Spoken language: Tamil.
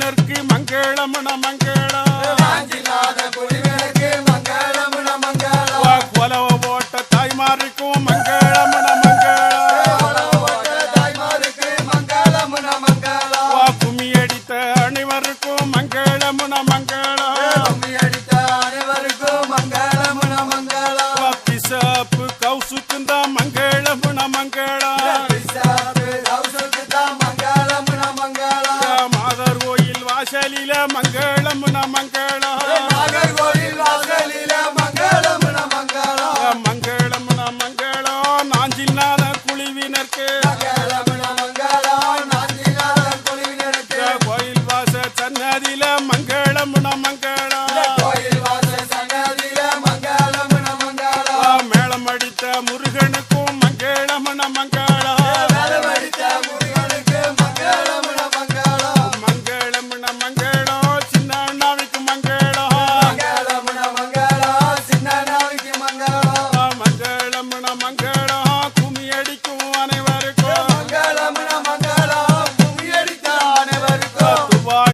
குழுவினருக்கு மங்களம் மங்களம் கொலவ போட்ட தாய்மாருக்கும் மங்களம் மங்களம் கும்மி அடித்த அனைவருக்கும் மங்களம் மங்களம் பிசாப்பு கௌசுக்கும் தான் மங்களம் மங்களம் மாதர் கோயில் வாசலில மங்களம் மங்களம் மங்களம் மங்களம் நாஞ்சில்நாத குழுவினருக்கு கோயில் வாச சன்னதியில மங்களம்